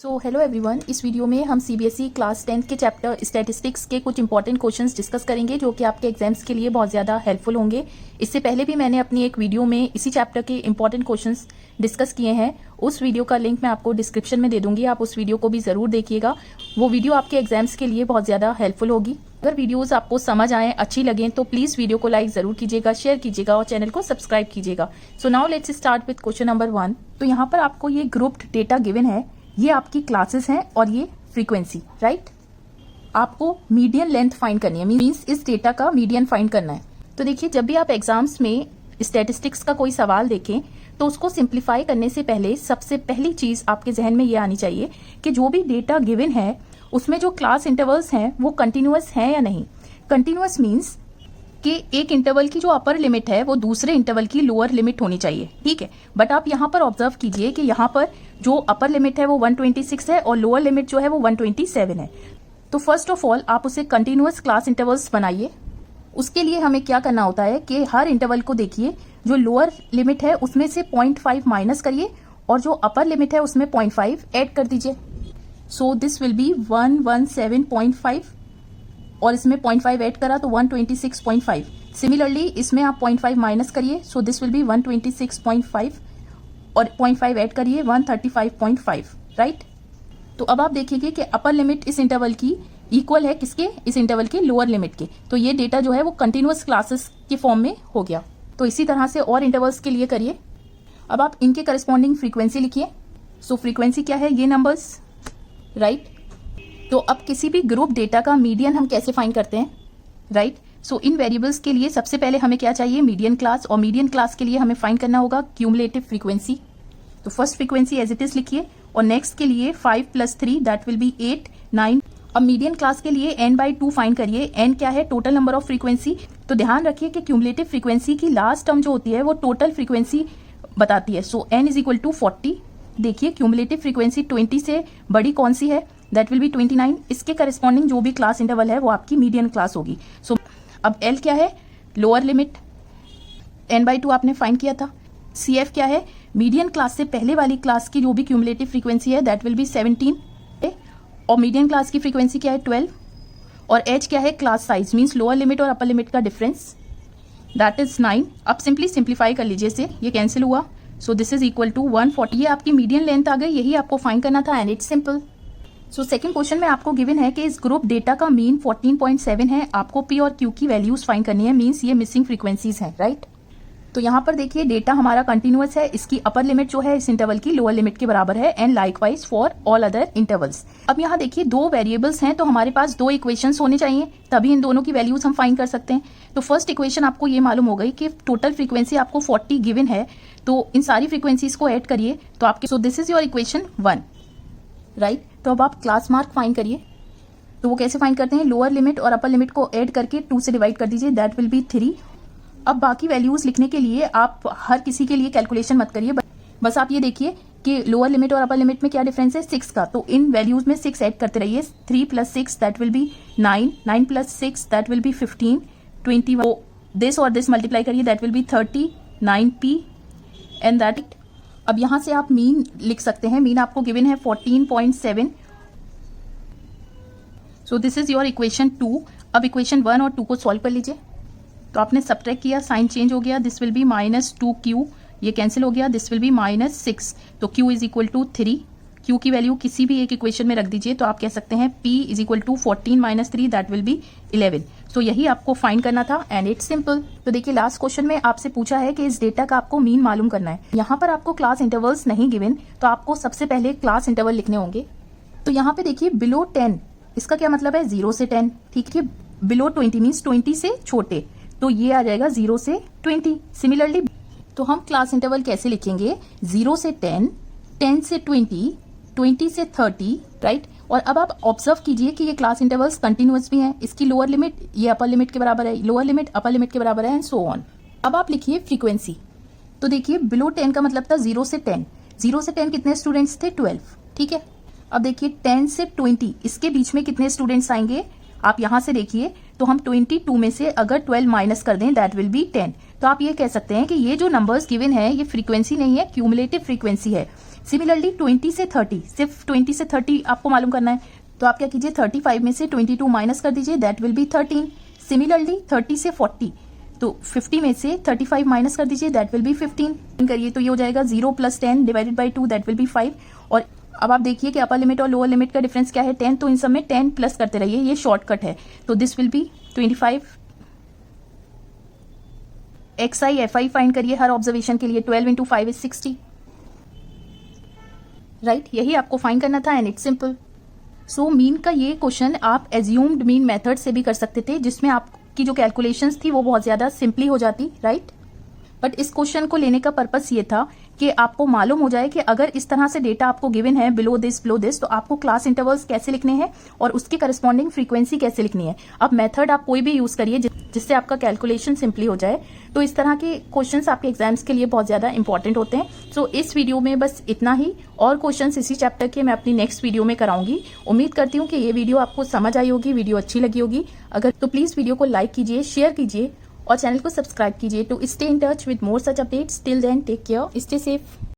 Hello everyone, इस video में हम सीबीएसई क्लास 10th के चैप्टर स्टैटिस्टिक्स के कुछ इंपॉर्टेंट क्वेश्चंस डिस्कस करेंगे जो कि आपके एग्जाम्स के लिए बहुत ज़्यादा हेल्पफुल होंगे। इससे पहले भी मैंने अपनी एक वीडियो में इसी चैप्टर के इंपॉर्टेंट क्वेश्चंस डिस्कस किए हैं। उस वीडियो का लिंक मैं आपको डिस्क्रिप्शन में दे दूंगी, आप उस वीडियो को भी ज़रूर देखिएगा। वो वीडियो आपके एग्जाम्स के लिए बहुत ज़्यादा हेल्पफुल होगी। अगर वीडियोज़ आपको समझ आएँ, अच्छी लगें तो प्लीज़ वीडियो को लाइक ज़रूर कीजिएगा, शेयर कीजिएगा और चैनल को सब्सक्राइब कीजिएगा। So now let's start with question number 1। तो यहाँ पर आपको ये ग्रुप्ड डेटा गिवन है, ये आपकी क्लासेस हैं और ये फ्रीक्वेंसी, राइट। आपको मीडियन लेंथ फाइंड करनी है, मींस इस डेटा का मीडियन फाइंड करना है। तो देखिए, जब भी आप एग्जाम्स में स्टैटिस्टिक्स का कोई सवाल देखें तो उसको सिंप्लीफाई करने से पहले सबसे पहली चीज आपके जहन में ये आनी चाहिए कि जो भी डेटा गिवन है उसमें जो क्लास इंटरवल्स हैं वो कंटिन्यूअस हैं या नहीं। कंटिन्यूअस मीन्स कि एक इंटरवल की जो अपर लिमिट है वो दूसरे इंटरवल की लोअर लिमिट होनी चाहिए, ठीक है। बट आप यहाँ पर ऑब्जर्व कीजिए कि यहाँ पर जो अपर लिमिट है वो 126 है और लोअर लिमिट जो है वो 127 है। तो फर्स्ट ऑफ ऑल आप उसे कंटिन्यूअस क्लास इंटरवल्स बनाइए। उसके लिए हमें क्या करना होता है कि हर इंटरवल को देखिए, जो लोअर लिमिट है उसमें से 0.5 माइनस करिए और जो अपर लिमिट है उसमें 0.5 ऐड कर दीजिए। सो दिस विल बी 117.5 और इसमें 0.5 ऐड करा तो 126.5। सिमिलरली इसमें आप 0.5 माइनस करिए, सो दिस विल बी 126.5 और 0.5 ऐड करिए 135.5, राइट। तो अब आप देखिए कि अपर लिमिट इस इंटरवल की इक्वल है किसके, इस इंटरवल के लोअर लिमिट के। तो ये डेटा जो है वो कंटिन्यूअस क्लासेस के फॉर्म में हो गया। तो इसी तरह से और इंटरवल्स के लिए करिए। अब आप इनके करस्पॉन्डिंग फ्रीक्वेंसी लिखिए। सो फ्रीक्वेंसी क्या है, ये नंबर्स, राइट। तो अब किसी भी ग्रुप डेटा का मीडियन हम कैसे फाइंड करते हैं, राइट। सो इन वेरिएबल्स के लिए सबसे पहले हमें क्या चाहिए, मीडियन क्लास, और मीडियन क्लास के लिए हमें फाइंड करना होगा क्यूमुलेटिव फ्रीक्वेंसी। तो first frequency as it is लिखिए और नेक्स्ट के लिए 5 + 3 दैट विल बी 8, 9। अब मीडियन क्लास के लिए n/2 फाइंड करिए। n क्या है, टोटल नंबर ऑफ फ्रीक्वेंसी। तो ध्यान रखिए कि क्यूमुलेटिव फ्रीक्वेंसी की लास्ट टर्म जो होती है वो टोटल फ्रीक्वेंसी बताती है। सो n = 40। देखिए क्यूमुलेटिव फ्रीक्वेंसी 20 से बड़ी कौन सी है, दैट विल बी 29। इसके करस्पॉन्डिंग जो भी क्लास इंटरवल है वो आपकी मीडियन क्लास होगी। सो अब L क्या है, लोअर लिमिट, n/2 आपने फाइंड किया था। CF क्या है, मीडियन क्लास से पहले वाली क्लास की जो भी क्यूमुलेटिव फ्रीक्वेंसी है दैट विल बी 17 और मीडियन क्लास की फ्रीक्वेंसी क्या है 12। और H क्या है, class size, means lower limit और अपर लिमिट का डिफरेंस, दैट इज 9। अब सिंपली सिंप्लीफाई कर लीजिए इसे, ये कैंसिल हुआ। So this is equal to 140। ये आपकी मीडियन लेंथ आ गई, यही आपको फाइंड करना था and it's simple. So second question में आपको गिवन है कि इस ग्रुप डेटा का मीन 14.7 है। आपको P और Q की वैल्यूज फाइंड करनी है, मीन्स ये मिसिंग फ्रीक्वेंसीज हैं, राइट। तो यहाँ पर देखिए डेटा हमारा कंटिन्यूअस है, इसकी अपर लिमिट जो है इस इंटरवल की लोअर लिमिट के बराबर है and likewise for all other intervals. अब यहाँ देखिए दो वेरिएबल्स हैं तो हमारे पास दो इक्वेशंस होने चाहिए, तभी इन दोनों की वैल्यूज हम फाइंड कर सकते हैं। तो फर्स्ट इक्वेशन आपको ये मालूम हो गई कि टोटल फ्रीक्वेंसी आपको 40 गिवन है, तो इन सारी फ्रीक्वेंसीज को ऐड करिए तो आपके, सो this is your equation 1, right. तो अब आप क्लास मार्क फाइंड करिए। तो वो कैसे फाइंड करते हैं, लोअर लिमिट और अपर लिमिट को ऐड करके 2 से डिवाइड कर दीजिए, दैट विल बी 3। अब बाकी वैल्यूज लिखने के लिए आप हर किसी के लिए कैलकुलेशन मत करिए, बस आप ये देखिए कि लोअर लिमिट और अपर लिमिट में क्या डिफरेंस है, 6 का। तो इन वैल्यूज में 6 ऐड करते रहिए। 3 + 6 that will be 9, 9 + 6 that will be 15, 21। This और दिस मल्टीप्लाई करिए, that will be 39p and that. अब यहां से आप मीन लिख सकते हैं, मीन आपको गिवन है 14.7। सो दिस इज योर इक्वेशन 2। अब इक्वेशन 1 और 2 को सॉल्व कर लीजिए। तो आपने सब्ट्रैक्ट किया, साइन चेंज हो गया, दिस विल बी -2q, ये कैंसिल हो गया, दिस विल बी -6। तो q = 3। q की वैल्यू किसी भी एक इक्वेशन में रख दीजिए तो आप कह सकते हैं p = 14 - 3 दैट विल बी 11। सो यही आपको फाइंड करना था एंड इट्स सिंपल। तो देखिए लास्ट क्वेश्चन में आपसे पूछा है कि इस डेटा का आपको मीन मालूम करना है। यहाँ पर आपको क्लास इंटरवल्स नहीं गिवन, तो आपको सबसे पहले क्लास इंटरवल लिखने होंगे। तो यहाँ पे देखिए बिलो 10, इसका क्या मतलब है, 0 से 10, ठीक है। बिलो 20 मीन्स 20 से छोटे, तो ये आ जाएगा 0 से 20। सिमिलरली तो हम क्लास इंटरवल कैसे लिखेंगे, 0 से 10, 10 से 20, 20 से 30, राइट। और अब आप ऑब्जर्व कीजिए कि ये क्लास इंटरवल्स कंटिन्यूअस भी हैं, इसकी लोअर लिमिट ये अपर लिमिट के बराबर है, लोअर लिमिट अपर लिमिट के बराबर है एंड सो ऑन। अब आप लिखिए फ्रीक्वेंसी। तो देखिए बिलो 10 का मतलब था 0 से 10, 0 से 10 कितने स्टूडेंट्स थे, 12, ठीक है। अब देखिए 10 से 20 इसके बीच में कितने स्टूडेंट्स आएंगे, आप यहां से देखिए तो हम 22 में से अगर 12 माइनस कर दें दैट विल बी 10। तो आप ये कह सकते हैं कि ये जो नंबर्स गिवन है ये फ्रीक्वेंसी नहीं है, क्यूमुलेटिव फ्रीक्वेंसी है, सिमिलरली 20 से 30, सिर्फ 20 से 30 आपको मालूम करना है, तो आप क्या कीजिए 35 में से 22 माइनस कर दीजिए, दैट विल बी 13। सिमिलरली 30 से 40, तो 50 में से 35 माइनस कर दीजिए, दैट विल बी 15 करिए, तो ये हो जाएगा 0 + 10 divided by 2, that will be 5। और अब आप देखिए कि अपर लिमिट और लोअर लिमिट का डिफरेंस क्या है, 10, तो इन सब में 10 प्लस करते रहिए, ये शॉर्टकट है, तो this will be 25। xi fi find करिए हर ऑब्जर्वेशन के लिए, 12 × 5 = 60, राइट, यही आपको फाइंड करना था and it's simple. So mean का ये क्वेश्चन आप एज्यूम्ड मीन मेथड से भी कर सकते थे, जिसमें आपकी जो कैलकुलेशंस थी वो बहुत ज़्यादा सिंपली हो जाती, राइट। बट इस क्वेश्चन को लेने का पर्पस ये था कि आपको मालूम हो जाए कि अगर इस तरह से डेटा आपको गिवन है बिलो दिस, तो आपको क्लास इंटरवल्स कैसे लिखने हैं और उसके करस्पॉन्डिंग फ्रीक्वेंसी कैसे लिखनी है। अब मेथड आप कोई भी यूज करिए जिससे आपका कैलकुलेशन सिंपली हो जाए, तो इस तरह के क्वेश्चंस आपके एग्जाम्स के लिए बहुत ज़्यादा इंपॉर्टेंट होते हैं। सो इस वीडियो में बस इतना ही, और क्वेश्चंस इसी चैप्टर के मैं अपनी नेक्स्ट वीडियो में कराऊंगी। उम्मीद करती हूँ कि ये वीडियो आपको समझ आई होगी, वीडियो अच्छी लगी होगी। अगर तो प्लीज़ वीडियो को लाइक कीजिए, शेयर कीजिए और चैनल को सब्सक्राइब कीजिए to stay in touch with more such updates. Till then take care, stay safe.